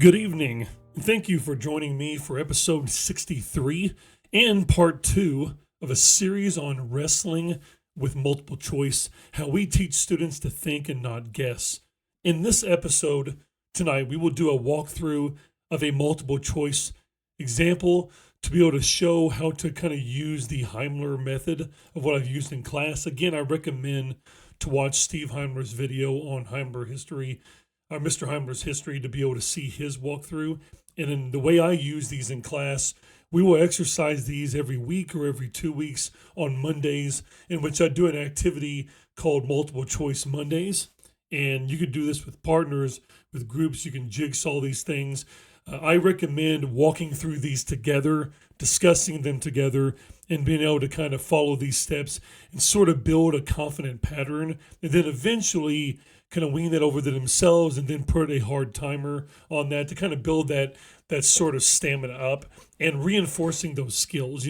Good evening, and thank you for joining me for episode 63 and part 2 of a series on wrestling with multiple choice, how we teach students to think and not guess. In this episode tonight, we will do a walkthrough of a multiple choice example to be able to show how to kind of use the Heimler method of what I've used in class. Again, I recommend to watch Steve Heimler's video on Heimler history, Mr. Heimler's history, to be able to see his walkthrough. And in the way I use these in class, we will exercise these every week or every 2 weeks on Mondays, in which I do an activity called Multiple Choice Mondays. And you can do this with partners, with groups. You can jigsaw these things. I recommend walking through these together, discussing them together, and being able to kind of follow these steps and sort of build a confident pattern, and then eventually kind of wean that over to themselves and then put a hard timer on that to kind of build that sort of stamina up and reinforcing those skills,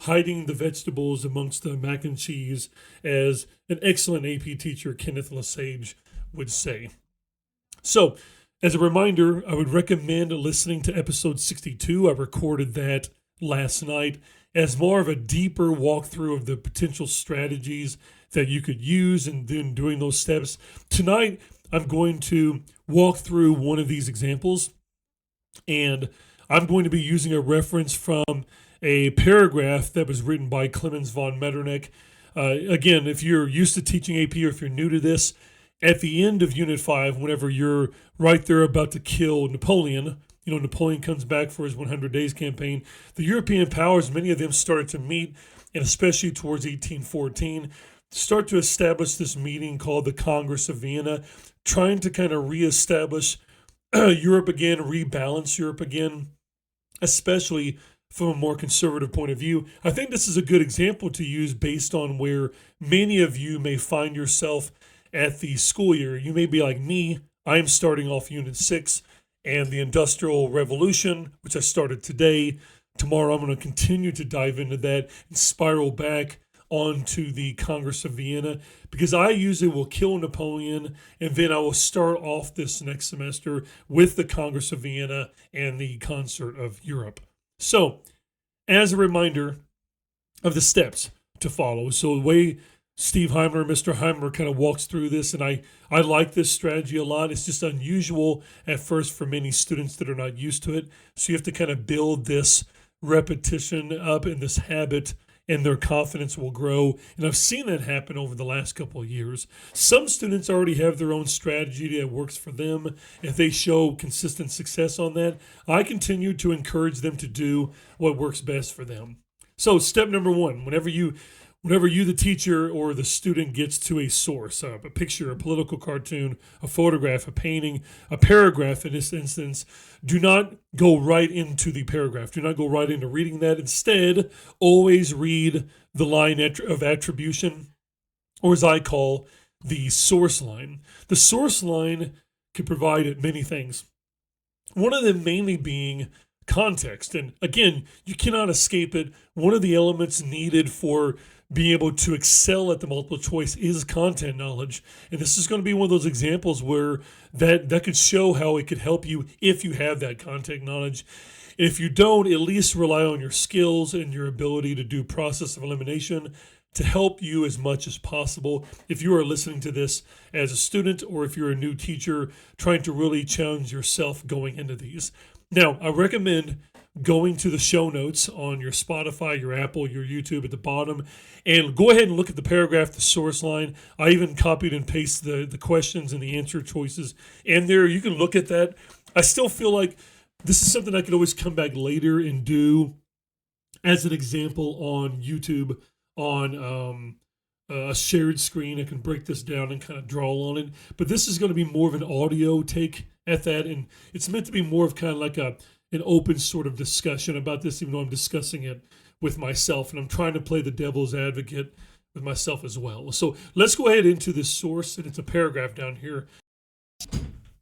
hiding the vegetables amongst the mac and cheese, as an excellent AP teacher, Kenneth Lesage, would say. So, as a reminder, I would recommend listening to episode 62. I recorded that last night as more of a deeper walkthrough of the potential strategies that you could use and then doing those steps. Tonight, I'm going to walk through one of these examples, and I'm going to be using a reference from a paragraph that was written by Klemens von Metternich. Again, if you're used to teaching AP or if you're new to this, at the end of Unit 5, whenever you're right there about to kill Napoleon, Napoleon comes back for his 100 Days campaign, the European powers, many of them started to meet, and especially towards 1814, start to establish this meeting called the Congress of Vienna, trying to kind of reestablish Europe again, rebalance Europe again, especially from a more conservative point of view. I think this is a good example to use based on where many of you may find yourself at the school year. You may be like me. I am starting off Unit 6 and the Industrial Revolution, which I started today. Tomorrow I'm going to continue to dive into that and spiral back onto the Congress of Vienna, because I usually will kill Napoleon and then I will start off this next semester with the Congress of Vienna and the Concert of Europe. So, as a reminder of the steps to follow, so the way Steve Heimler, Mr. Heimler, kind of walks through this, and I like this strategy a lot. It's just unusual at first for many students that are not used to it. So you have to kind of build this repetition up in this habit, and their confidence will grow. And I've seen that happen over the last couple of years. Some students already have their own strategy that works for them. If they show consistent success on that, I continue to encourage them to do what works best for them. So step number 1, whenever you, the teacher or the student, gets to a source, a picture, a political cartoon, a photograph, a painting, a paragraph in this instance, do not go right into the paragraph. Do not go right into reading that. Instead, always read the line of attribution, or as I call the source line. The source line can provide many things. One of them mainly being context. And again, you cannot escape it. One of the elements needed for being able to excel at the multiple choice is content knowledge. And this is going to be one of those examples where that could show how it could help you if you have that content knowledge. If you don't, at least rely on your skills and your ability to do process of elimination to help you as much as possible. If you are listening to this as a student, or if you're a new teacher trying to really challenge yourself going into these. Now, I recommend going to the show notes on your Spotify, your Apple, your YouTube at the bottom, and go ahead and look at the paragraph, the source line. I even copied and pasted the questions and the answer choices in there. You can look at that. I still feel like this is something I could always come back later and do as an example on YouTube on a shared screen. I can break this down and kind of draw on it. But this is going to be more of an audio take at that, and it's meant to be more of kind of like an open sort of discussion about this, even though I'm discussing it with myself, and I'm trying to play the devil's advocate with myself as well. So let's go ahead into this source, and it's a paragraph down here.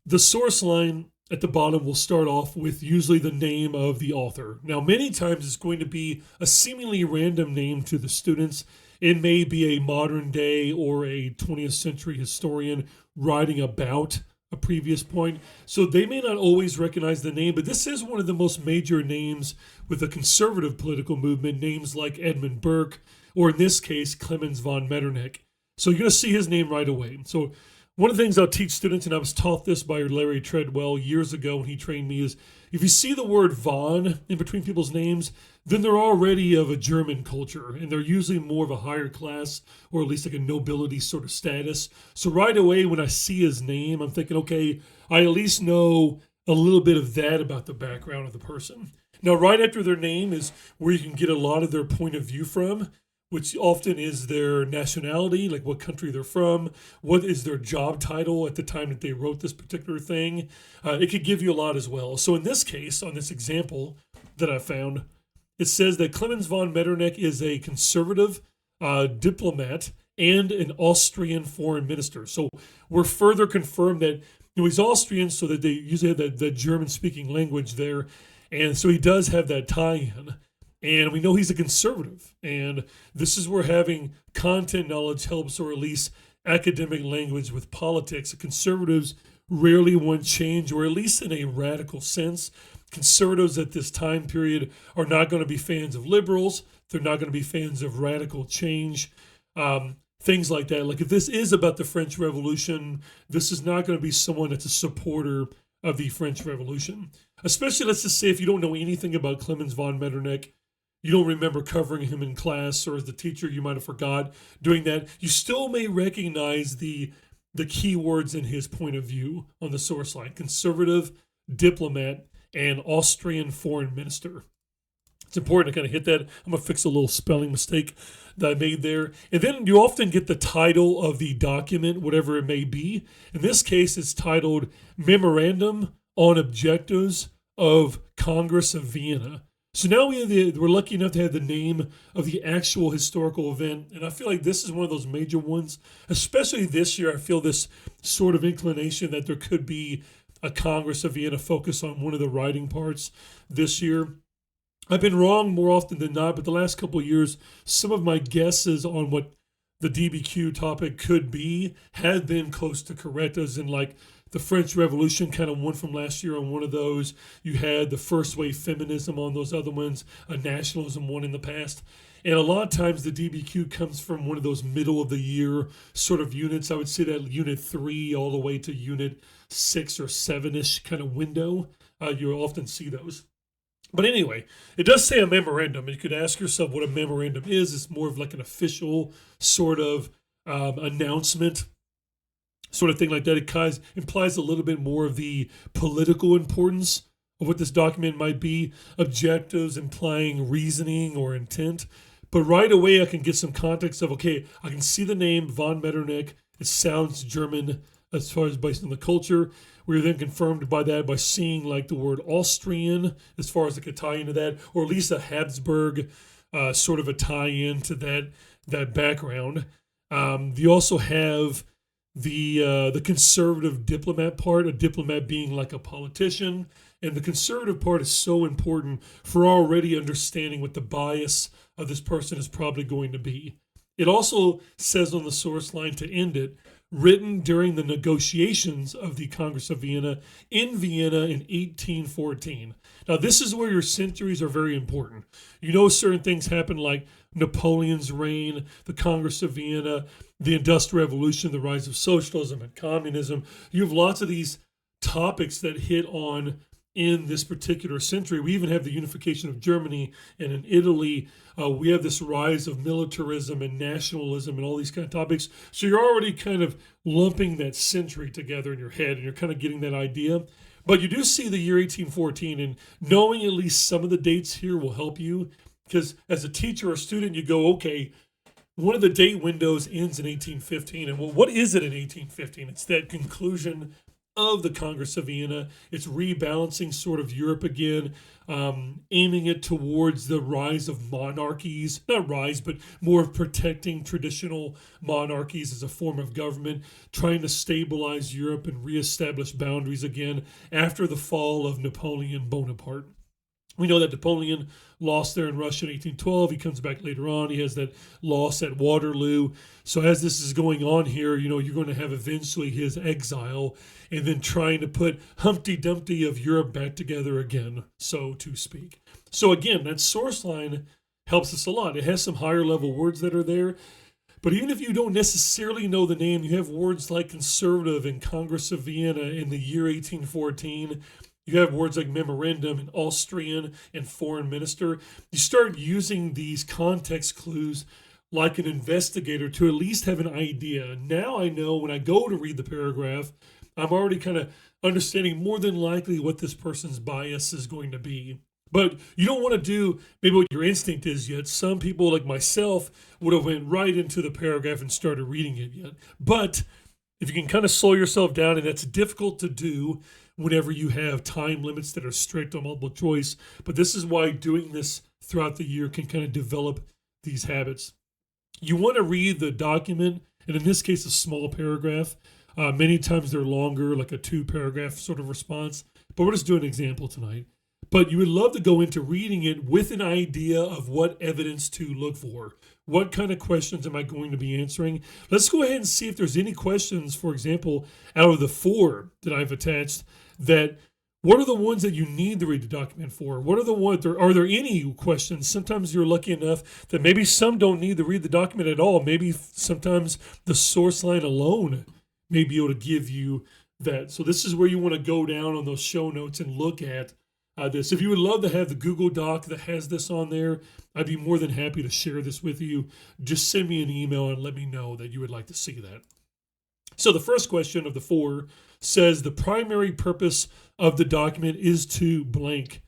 The source line at the bottom will start off with usually the name of the author. Now, many times it's going to be a seemingly random name to the students. It may be a modern day or a 20th century historian writing about a previous point. So they may not always recognize the name, but this is one of the most major names with a conservative political movement, names like Edmund Burke, or in this case, Klemens von Metternich. So you're going to see his name right away. So one of the things I'll teach students, and I was taught this by Larry Treadwell years ago when he trained me, is if you see the word von in between people's names, then they're already of a German culture, and they're usually more of a higher class, or at least like a nobility sort of status. So right away when I see his name, I'm thinking, okay, I at least know a little bit of that about the background of the person. Now, right after their name is where you can get a lot of their point of view from, which often is their nationality, like what country they're from, what is their job title at the time that they wrote this particular thing. It could give you a lot as well. So in this case, on this example that I found, it says that Klemens von Metternich is a conservative diplomat and an Austrian foreign minister. So we're further confirmed that he's Austrian, so that they usually have that German-speaking language there. And so he does have that tie-in. And we know he's a conservative. And this is where having content knowledge helps, or at least academic language with politics. Conservatives rarely want change, or at least in a radical sense. Conservatives at this time period are not going to be fans of liberals. They're not going to be fans of radical change, things like that. Like if this is about the French Revolution, this is not going to be someone that's a supporter of the French Revolution. Especially, let's just say, if you don't know anything about Klemens von Metternich, you don't remember covering him in class, or as the teacher you might have forgot doing that, you still may recognize the key words in his point of view on the source line: conservative, diplomat, and Austrian foreign minister. It's important to kind of hit that. I'm going to fix a little spelling mistake that I made there. And then you often get the title of the document, whatever it may be. In this case, it's titled Memorandum on Objectives of Congress of Vienna. So now we're lucky enough to have the name of the actual historical event. And I feel like this is one of those major ones, especially this year. I feel this sort of inclination that there could be a Congress of Vienna focus on one of the writing parts this year. I've been wrong more often than not, but the last couple of years, some of my guesses on what the DBQ topic could be had been close to correct, as in like the French Revolution, kind of one from last year on one of those. You had the first wave feminism on those other ones, a nationalism one in the past. And a lot of times the DBQ comes from one of those middle of the year sort of units. I would say that unit 3 all the way to unit 6 or 7-ish kind of window. You'll often see those. But anyway, it does say a memorandum. You could ask yourself what a memorandum is. It's more of like an official sort of announcement, sort of thing like that. It kind of implies a little bit more of the political importance of what this document might be, objectives implying reasoning or intent. But right away, I can get some context of, okay, I can see the name von Metternich. It sounds German as far as based on the culture. We were then confirmed by that by seeing like the word Austrian as far as like a tie-in to that, or at least a Habsburg sort of a tie-in to that background. You also have the conservative diplomat part, a diplomat being like a politician. And the conservative part is so important for already understanding what the bias of this person is probably going to be. It also says on the source line to end it, written during the negotiations of the Congress of Vienna in Vienna in 1814. Now, this is where your centuries are very important. You know, certain things happen like Napoleon's reign, the Congress of Vienna, the Industrial Revolution, the rise of socialism and communism. You have lots of these topics that hit on in this particular century. We even have the unification of Germany, and in Italy, we have this rise of militarism and nationalism and all these kind of topics. So you're already kind of lumping that century together in your head, and you're kind of getting that idea. But you do see the year 1814, and knowing at least some of the dates here will help you, because as a teacher or student, you go, okay, one of the date windows ends in 1815, and well, what is it in 1815? It's that conclusion of the Congress of Vienna. It's rebalancing sort of Europe again, aiming it towards the rise of monarchies, not rise, but more of protecting traditional monarchies as a form of government, trying to stabilize Europe and reestablish boundaries again after the fall of Napoleon Bonaparte. We know that Napoleon lost there in Russia in 1812. He comes back later on. He has that loss at Waterloo. So as this is going on here, you're going to have eventually his exile and then trying to put Humpty Dumpty of Europe back together again, so to speak. So again, that source line helps us a lot. It has some higher level words that are there. But even if you don't necessarily know the name, you have words like conservative and Congress of Vienna in the year 1814. You have words like memorandum and Austrian and foreign minister. You start using these context clues like an investigator to at least have an idea. Now I know when I go to read the paragraph, I'm already kind of understanding more than likely what this person's bias is going to be. But you don't want to do maybe what your instinct is yet. Some people like myself would have went right into the paragraph and started reading it yet. But if you can kind of slow yourself down, and that's difficult to do whenever you have time limits that are strict on multiple choice. But this is why doing this throughout the year can kind of develop these habits. You want to read the document, and in this case, a small paragraph. Many times they're longer, like a 2-paragraph sort of response. But we're just doing an example tonight. But you would love to go into reading it with an idea of what evidence to look for. What kind of questions am I going to be answering? Let's go ahead and see if there's any questions, for example, out of the 4 that I've attached, that what are the ones that you need to read the document for? What are the ones, are there any questions? Sometimes you're lucky enough that maybe some don't need to read the document at all. Maybe sometimes the source line alone may be able to give you that. So this is where you want to go down on those show notes and look at this. If you would love to have the Google Doc that has this on there, I'd be more than happy to share this with you. Just send me an email and let me know that you would like to see that. So the first question of the 4 says the primary purpose of the document is to blank.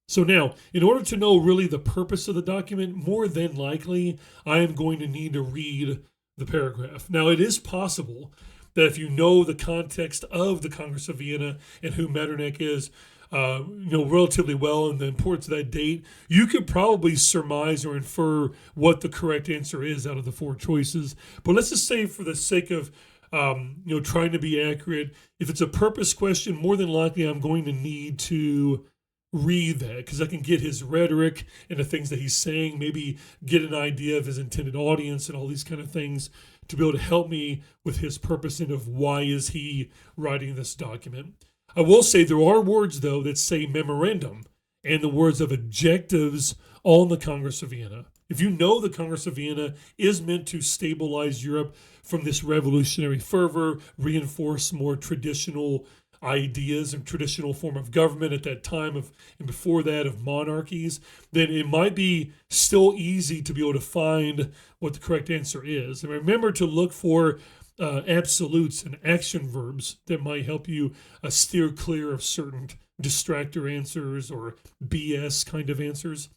So now, in order to know really the purpose of the document, more than likely, I am going to need to read the paragraph. Now, it is possible that if you know the context of the Congress of Vienna and who Metternich is, relatively well and the importance of that date, you could probably surmise or infer what the correct answer is out of the 4 choices. But let's just say for the sake of, trying to be accurate, if it's a purpose question, more than likely I'm going to need to read that because I can get his rhetoric and the things that he's saying, maybe get an idea of his intended audience and all these kind of things to be able to help me with his purpose and of why is he writing this document. I will say there are words, though, that say memorandum and the words of objectives on the Congress of Vienna. If you know the Congress of Vienna is meant to stabilize Europe from this revolutionary fervor, reinforce more traditional ideas and traditional form of government at that time of and before that of monarchies, then it might be still easy to be able to find what the correct answer is. And remember to look for absolutes and action verbs that might help you steer clear of certain distractor answers or BS kind of answers.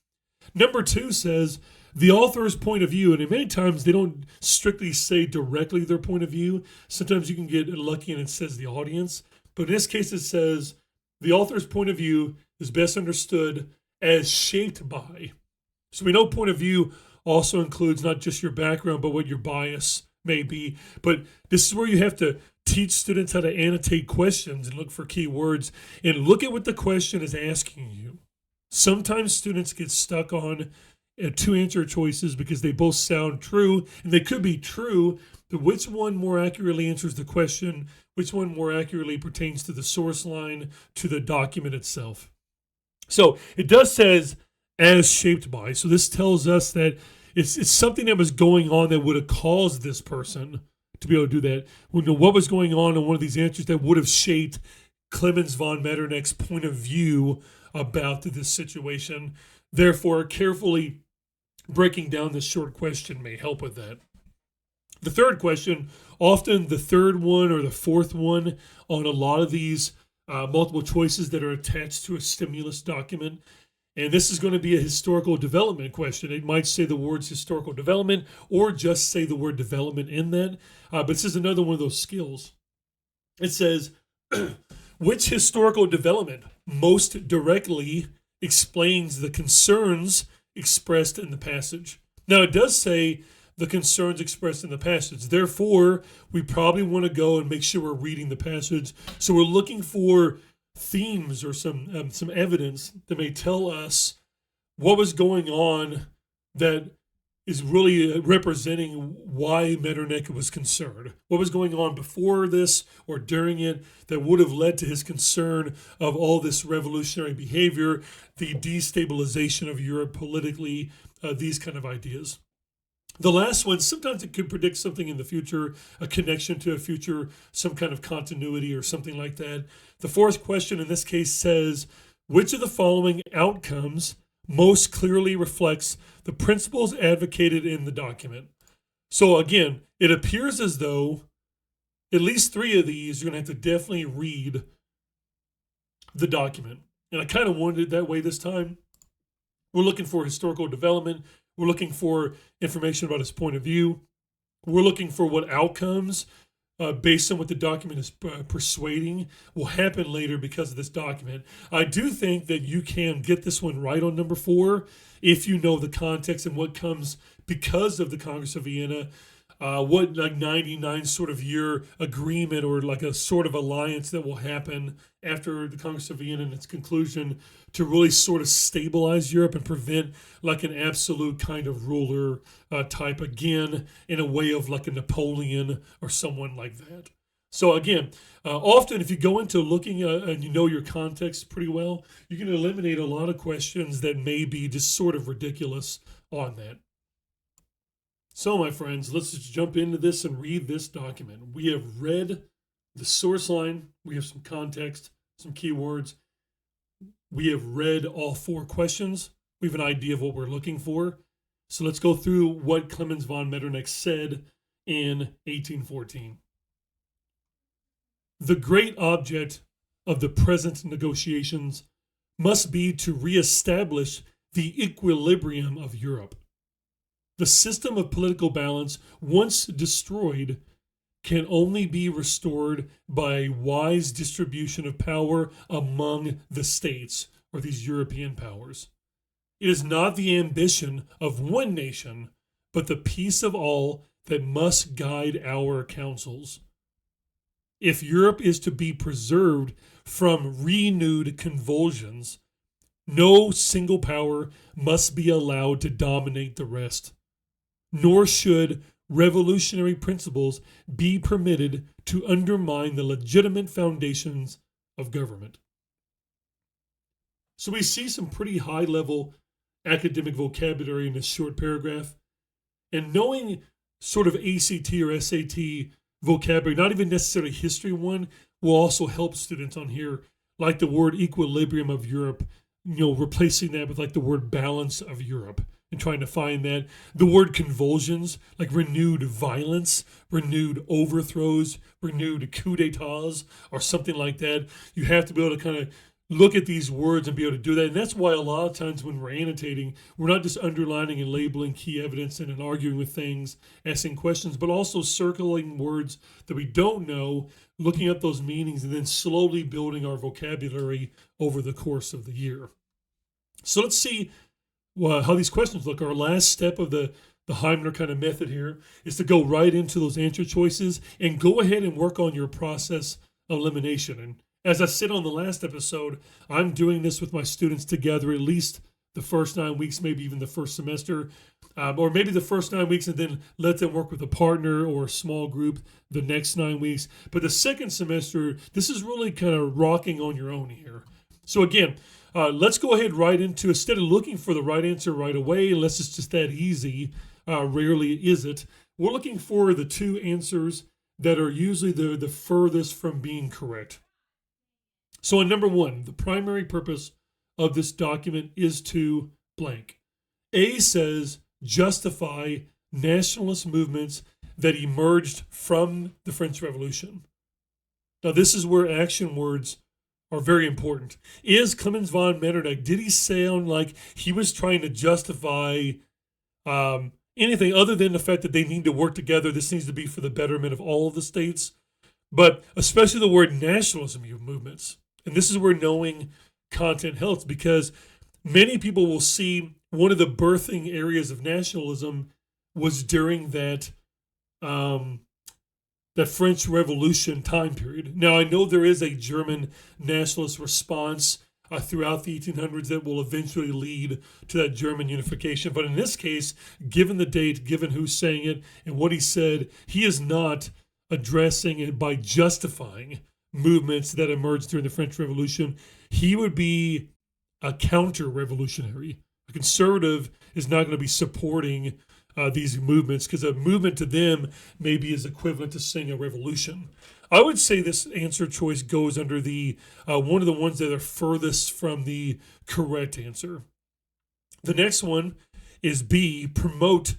Number 2 says the author's point of view, and many times they don't strictly say directly their point of view. Sometimes you can get lucky and it says the audience. But in this case, it says the author's point of view is best understood as shaped by. So we know point of view also includes not just your background, but what your bias may be. But this is where you have to teach students how to annotate questions and look for key words and look at what the question is asking you. Sometimes students get stuck on 2 answer choices because they both sound true, and they could be true, but which one more accurately answers the question, which one more accurately pertains to the source line, to the document itself. So it does says as shaped by. So this tells us that it's something that was going on that would have caused this person to be able to do that. We know what was going on in one of these answers that would have shaped Klemens von Metternich's point of view about this situation. Therefore, carefully breaking down this short question may help with that. The third question, often the third one or the fourth one on a lot of these multiple choices that are attached to a stimulus document. And this is going to be a historical development question. It might say the words historical development or just say the word development in that. But this is another one of those skills. It says, which historical development most directly explains the concerns expressed in the passage? Now, it does say the concerns expressed in the passage. Therefore, we probably want to go and make sure we're reading the passage. So we're looking for themes or some evidence that may tell us what was going on that is really representing why Metternich was concerned. What was going on before this or during it that would have led to his concern of all this revolutionary behavior, the destabilization of Europe politically, these kind of ideas. The last one, sometimes it could predict something in the future, a connection to a future, some kind of continuity or something like that. The fourth question in this case says, which of the following outcomes most clearly reflects the principles advocated in the document? So again, it appears as though at least three of these you're going to have to definitely read the document. And I kind of wanted it that way this time. We're looking for historical development. We're looking for information about his point of view. We're looking for what outcomes, based on what the document is persuading, will happen later because of this document. I do think that you can get this one right on number 4 if you know the context and what comes because of the Congress of Vienna. What like 99 sort of year agreement or like a sort of alliance that will happen after the Congress of Vienna and its conclusion to really sort of stabilize Europe and prevent like an absolute kind of ruler type again in a way of like a Napoleon or someone like that. So again, often if you go into looking and you know your context pretty well, you can eliminate a lot of questions that may be just sort of ridiculous on that. So, my friends, let's just jump into this and read this document. We have read the source line. We have some context, some keywords. We have read all 4 questions. We have an idea of what we're looking for. So let's go through what Klemens von Metternich said in 1814. The great object of the present negotiations must be to reestablish the equilibrium of Europe. The system of political balance, once destroyed, can only be restored by wise distribution of power among the states, or these European powers. It is not the ambition of one nation, but the peace of all that must guide our counsels. If Europe is to be preserved from renewed convulsions, no single power must be allowed to dominate the rest. Nor should revolutionary principles be permitted to undermine the legitimate foundations of government. So we see some pretty high-level academic vocabulary in this short paragraph. And knowing sort of ACT or SAT vocabulary, not even necessarily history one, will also help students on here, like the word equilibrium of Europe, replacing that with like the word balance of Europe. And trying to find that. The word convulsions, like renewed violence, renewed overthrows, renewed coup d'etats, or something like that. You have to be able to kind of look at these words and be able to do that. And that's why a lot of times when we're annotating, we're not just underlining and labeling key evidence and then arguing with things, asking questions, but also circling words that we don't know, looking up those meanings, and then slowly building our vocabulary over the course of the year. So let's see how these questions look. Our last step of the Heimler kind of method here is to go right into those answer choices and go ahead and work on your process elimination. And as I said on the last episode, I'm doing this with my students together at least the first 9 weeks, maybe even the first semester, or maybe the first 9 weeks and then let them work with a partner or a small group the next 9 weeks. But the second semester, this is really kind of rocking on your own here. So again, let's go ahead right into, instead of looking for the right answer right away, unless it's just that easy, rarely is it, we're looking for the 2 answers that are usually the furthest from being correct. So in number 1, the primary purpose of this document is to blank. A says justify nationalist movements that emerged from the French Revolution. Now this is where action words are very important. Is Klemens von Metternich, did he sound like he was trying to justify anything other than the fact that they need to work together? This needs to be for the betterment of all of the states, but especially the word nationalism movements. And this is where knowing content helps, because many people will see one of the birthing areas of nationalism was during that that French Revolution time period. Now, I know there is a German nationalist response throughout the 1800s that will eventually lead to that German unification. But in this case, given the date, given who's saying it, and what he said, he is not addressing it by justifying movements that emerged during the French Revolution. He would be a counter-revolutionary. A conservative is not going to be supporting these movements, because a movement to them maybe is equivalent to saying a revolution. I would say this answer choice goes under the one of the ones that are furthest from the correct answer. The next one is B, promote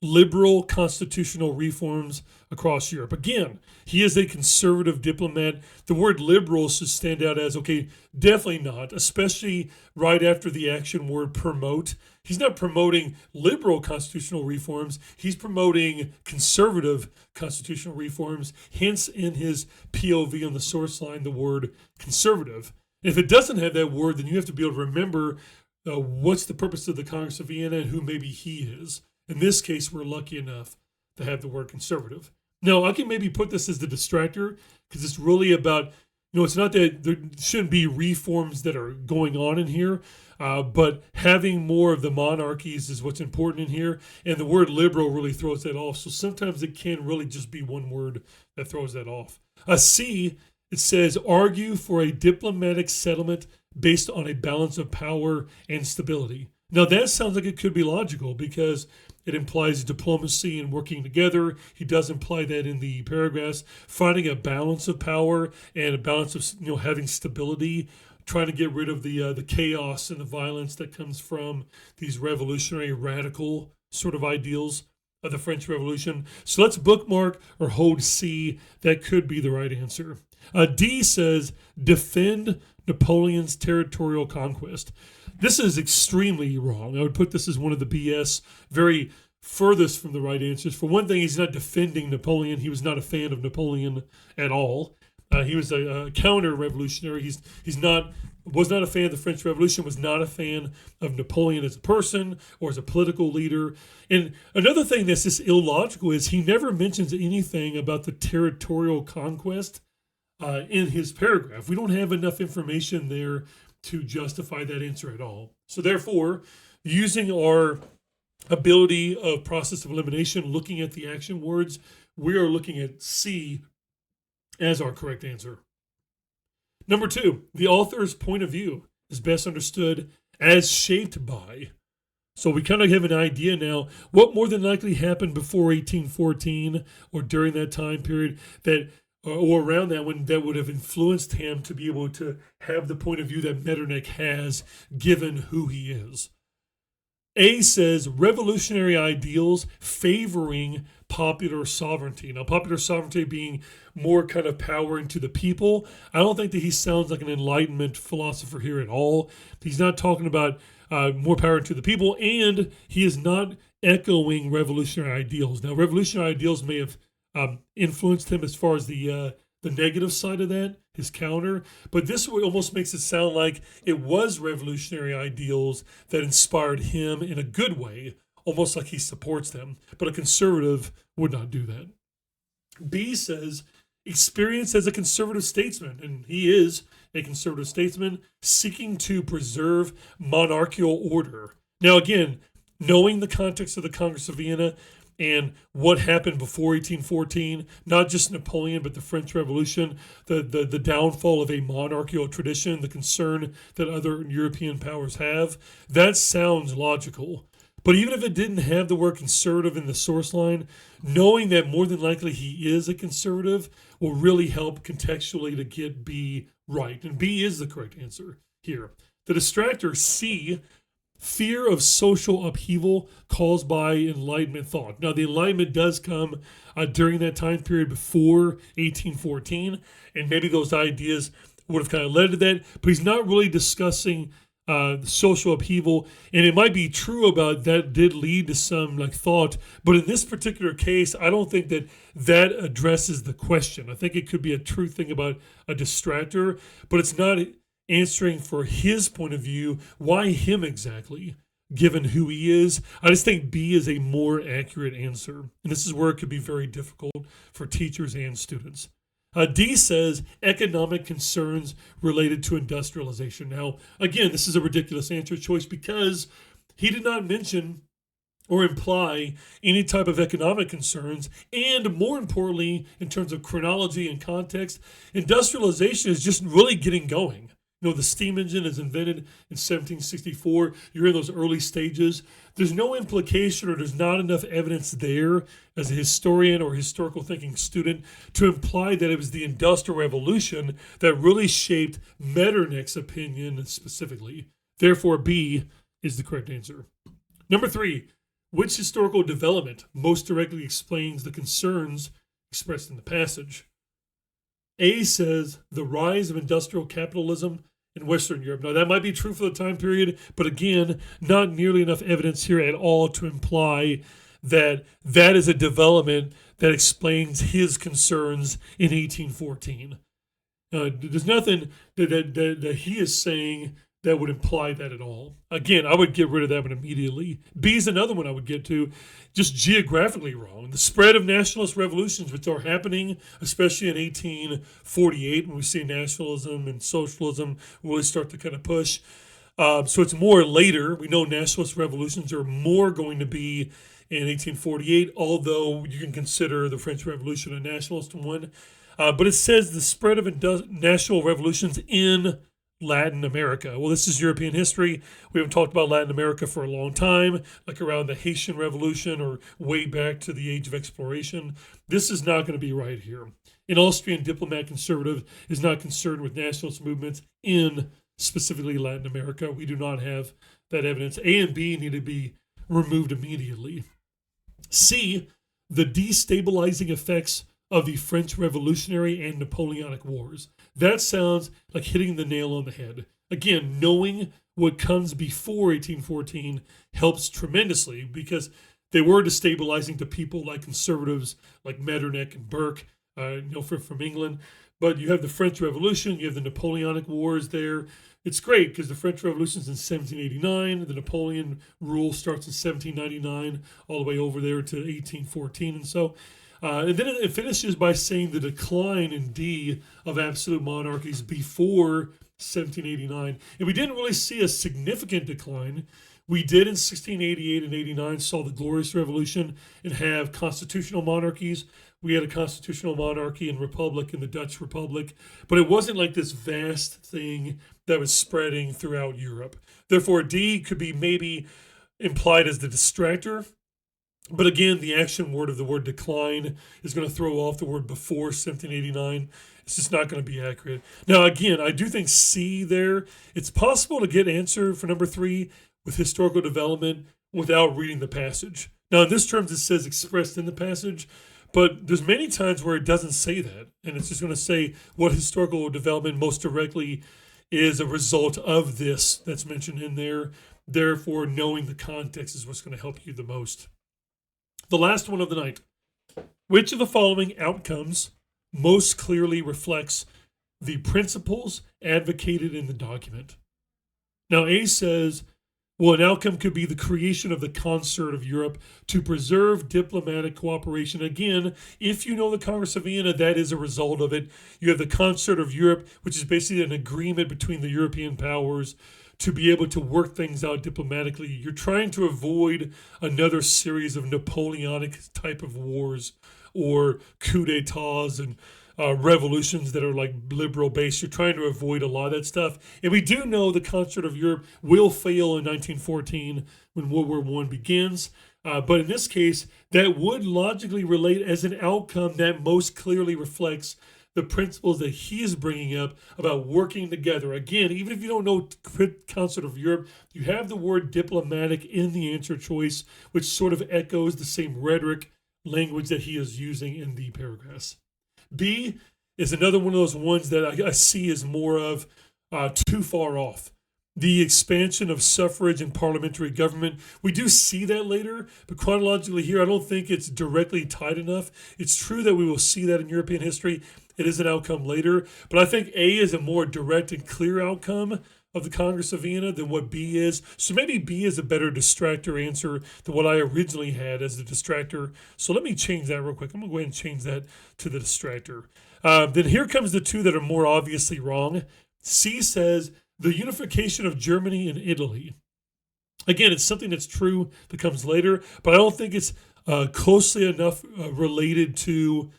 liberal constitutional reforms across Europe. Again, he is a conservative diplomat. The word liberal should stand out as, okay, definitely not, especially right after the action word promote. He's not promoting liberal constitutional reforms. He's promoting conservative constitutional reforms. Hence, in his POV on the source line, the word conservative. And if it doesn't have that word, then you have to be able to remember what's the purpose of the Congress of Vienna and who maybe he is. In this case, we're lucky enough to have the word conservative. Now, I can maybe put this as the distractor, because it's really about, it's not that there shouldn't be reforms that are going on in here, but having more of the monarchies is what's important in here. And the word liberal really throws that off. So sometimes it can really just be one word that throws that off. C, it says, argue for a diplomatic settlement based on a balance of power and stability. Now, that sounds like it could be logical, because it implies diplomacy and working together. He does imply that in the paragraphs. Finding a balance of power and a balance of having stability, trying to get rid of the chaos and the violence that comes from these revolutionary, radical sort of ideals of the French Revolution. So let's bookmark or hold C. That could be the right answer. D says defend Napoleon's territorial conquest. This is extremely wrong. I would put this as one of the BS, very furthest from the right answers. For one thing, he's not defending Napoleon. He was not a fan of Napoleon at all. He was a counter-revolutionary. Was not a fan of the French Revolution, was not a fan of Napoleon as a person or as a political leader. And another thing that's just illogical is he never mentions anything about the territorial conquest in his paragraph. We don't have enough information there to justify that answer at all. So therefore, using our ability of process of elimination, looking at the action words, we are looking at C as our correct answer. Number 2, the author's point of view is best understood as shaped by. So we kind of have an idea now what more than likely happened before 1814 or during that time period that or around that when that would have influenced him to be able to have the point of view that Metternich has, given who he is. A says revolutionary ideals favoring popular sovereignty. Now, popular sovereignty being more kind of powering to the people. I don't think that he sounds like an Enlightenment philosopher here at all. He's not talking about more power to the people, and he is not echoing revolutionary ideals. Now, revolutionary ideals may have influenced him as far as the negative side of that, his counter. But this almost makes it sound like it was revolutionary ideals that inspired him in a good way, almost like he supports them. But a conservative would not do that. B says experience as a conservative statesman, and he is a conservative statesman seeking to preserve monarchical order. Now, again, knowing the context of the Congress of Vienna, and what happened before 1814, not just Napoleon, but the French Revolution, the downfall of a monarchical tradition, the concern that other European powers have, that sounds logical. But even if it didn't have the word conservative in the source line, knowing that more than likely he is a conservative will really help contextually to get B right. And B is the correct answer here. The distractor, C, fear of social upheaval caused by Enlightenment thought. Now, the Enlightenment does come during that time period before 1814, and maybe those ideas would have kind of led to that, but he's not really discussing social upheaval, and it might be true about that did lead to some thought, but in this particular case, I don't think that addresses the question. I think it could be a true thing about a distractor, but it's not answering for his point of view. Why him exactly? given who he is. I just think B is a more accurate answer. And this is where it could be very difficult for teachers and students. D says economic concerns related to industrialization. Now, again, this is a ridiculous answer choice because he did not mention or imply any type of economic concerns. And more importantly, in terms of chronology and context, industrialization is just really getting going. You know, the steam engine is invented in 1764. You're in those early stages. There's no implication or there's not enough evidence there as a historian or historical thinking student to imply that it was the Industrial Revolution that really shaped Metternich's opinion specifically. Therefore, B is the correct answer. Number 3, which historical development most directly explains the concerns expressed in the passage? A says the rise of industrial capitalism in Western Europe. Now, that might be true for the time period, but again, not nearly enough evidence here at all to imply that that is a development that explains his concerns in 1814. There's nothing that he is saying that would imply that at all. Again, I would get rid of that one immediately. B is another one I would get to, just geographically wrong. The spread of nationalist revolutions, which are happening, especially in 1848, when we see nationalism and socialism really start to kind of push. So it's more later. We know nationalist revolutions are more going to be in 1848, although you can consider the French Revolution a nationalist one. But it says the spread of national revolutions in Latin America. Well, this is European history. We haven't talked about Latin America for a long time, like around the Haitian Revolution or way back to the Age of Exploration. This is not going to be right here. An Austrian diplomat conservative is not concerned with nationalist movements in specifically Latin America. We do not have that evidence. A and B need to be removed immediately. C, the destabilizing effects of the French Revolutionary and Napoleonic Wars. That sounds like hitting the nail on the head. Again, knowing what comes before 1814 helps tremendously because they were destabilizing to people like conservatives like Metternich and Burke, from England. But you have the French Revolution, you have the Napoleonic Wars there. It's great because the French Revolution is in 1789, the Napoleon rule starts in 1799, all the way over there to 1814, and so. And then it finishes by saying the decline in D of absolute monarchies before 1789. And we didn't really see a significant decline. We did in 1688 and 89 saw the Glorious Revolution and have constitutional monarchies. We had a constitutional monarchy and republic in the Dutch Republic, but it wasn't like this vast thing that was spreading throughout Europe. Therefore, D could be maybe implied as the distractor. But again, the action word of the word decline is going to throw off the word before 1789. It's just not going to be accurate. Now, again, I do think C there, it's possible to get answer for number 3 with historical development without reading the passage. Now, in this terms, it says expressed in the passage, but there's many times where it doesn't say that. And it's just going to say what historical development most directly is a result of this that's mentioned in there. Therefore, knowing the context is what's going to help you the most. The last one of the night. Which of the following outcomes most clearly reflects the principles advocated in the document? Now, A says, well, an outcome could be the creation of the Concert of Europe to preserve diplomatic cooperation. Again, if you know the Congress of Vienna, that is a result of it. You have the Concert of Europe, which is basically an agreement between the European powers to be able to work things out diplomatically. You're trying to avoid another series of Napoleonic type of wars or coup d'etats and revolutions that are like liberal based. You're trying to avoid a lot of that stuff. And we do know the Concert of Europe will fail in 1914 when World War I begins. But in this case, that would logically relate as an outcome that most clearly reflects the principles that he is bringing up about working together. Again, even if you don't know Concert of Europe, you have the word diplomatic in the answer choice, which sort of echoes the same rhetoric language that he is using in the paragraphs. B is another one of those ones that I see as more of too far off. The expansion of suffrage and parliamentary government. We do see that later, but chronologically here, I don't think it's directly tied enough. It's true that we will see that in European history. It is an outcome later, but I think A is a more direct and clear outcome of the Congress of Vienna than what B is. So maybe B is a better distractor answer than what I originally had as the distractor. So let me change that real quick. I'm going to go ahead and change that to the distractor. Then here comes the two that are more obviously wrong. C says the unification of Germany and Italy. Again, it's something that's true that comes later, but I don't think it's closely enough related to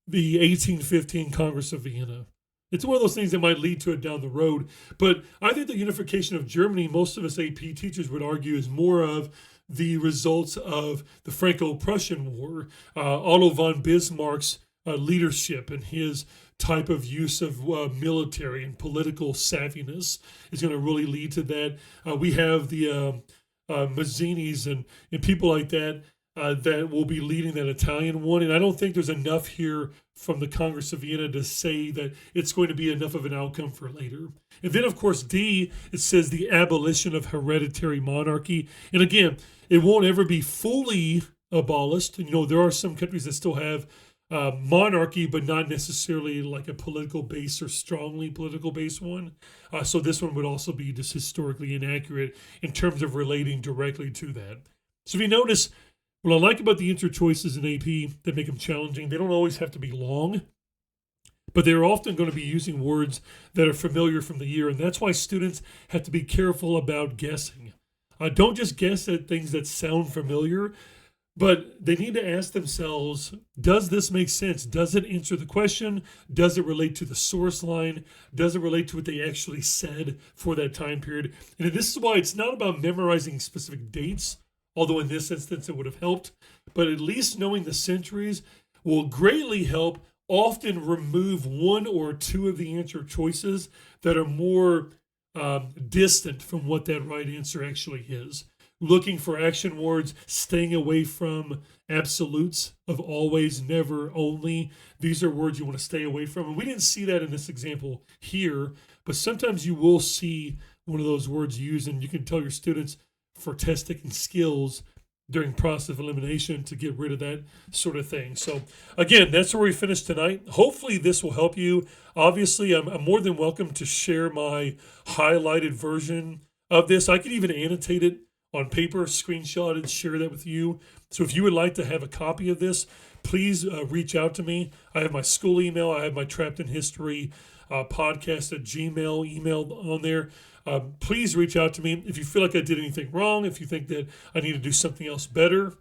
the 1815 Congress of Vienna. It's one of those things that might lead to it down the road. But I think the unification of Germany, most of us AP teachers would argue, is more of the results of the Franco-Prussian War. Otto von Bismarck's leadership and his type of use of military and political savviness is going to really lead to that. We have the Mazzinis and people like that that will be leading that Italian one. And I don't think there's enough here from the Congress of Vienna to say that it's going to be enough of an outcome for later. And then, of course, D, it says the abolition of hereditary monarchy. And again, it won't ever be fully abolished. You know, there are some countries that still have monarchy, but not necessarily like a political base or strongly political based one. So this one would also be just historically inaccurate in terms of relating directly to that. So if you notice, what I like about the answer choices in AP that make them challenging, they don't always have to be long, but they're often going to be using words that are familiar from the year. And that's why students have to be careful about guessing. Don't just guess at things that sound familiar, but they need to ask themselves, does this make sense? Does it answer the question? Does it relate to the source line? Does it relate to what they actually said for that time period? And this is why it's not about memorizing specific dates, although in this instance it would have helped, but at least knowing the centuries will greatly help often remove one or two of the answer choices that are more distant from what that right answer actually is. Looking for action words, staying away from absolutes of always, never, only. These are words you want to stay away from. And we didn't see that in this example here, but sometimes you will see one of those words used, and you can tell your students for test taking skills during process of elimination to get rid of that sort of thing. So again, that's where we finished tonight. Hopefully this will help you. Obviously, I'm more than welcome to share my highlighted version of this. I could even annotate it on paper, screenshot it, share that with you. So if you would like to have a copy of this, please reach out to me. I have my school email. I have my Trapped in History podcast at Gmail email on there. Please reach out to me if you feel like I did anything wrong, if you think that I need to do something else better.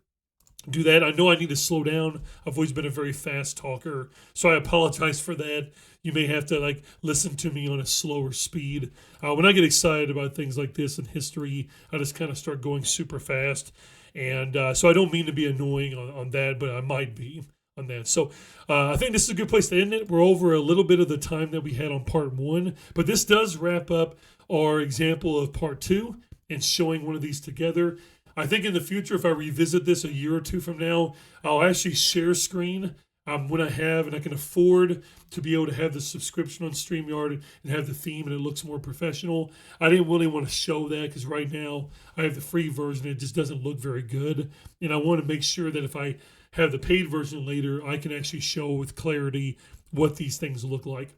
Do that. I know I need to slow down. I've always been a very fast talker, so I apologize for that. You may have to listen to me on a slower speed. When I get excited about things like this in history, I just kind of start going super fast. And so I don't mean to be annoying on that, but I might be on that. So I think this is a good place to end it. We're over a little bit of the time that we had on part 1, but this does wrap up our example of part 2 and showing one of these together. I think in the future, if I revisit this a year or two from now, I'll actually share screen when I have and I can afford to be able to have the subscription on StreamYard and have the theme and it looks more professional. I didn't really want to show that because right now I have the free version. It just doesn't look very good. And I want to make sure that if I have the paid version later, I can actually show with clarity what these things look like.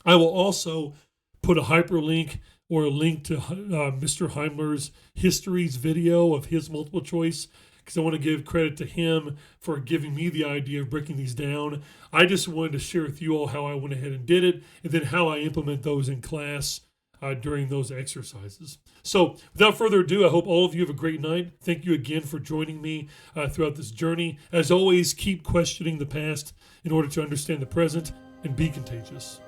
I will also put a hyperlink or a link to Mr. Heimler's Histories video of his multiple choice, because I want to give credit to him for giving me the idea of breaking these down. I just wanted to share with you all how I went ahead and did it, and then how I implement those in class during those exercises. So without further ado, I hope all of you have a great night. Thank you again for joining me throughout this journey. As always, keep questioning the past in order to understand the present, and be contagious.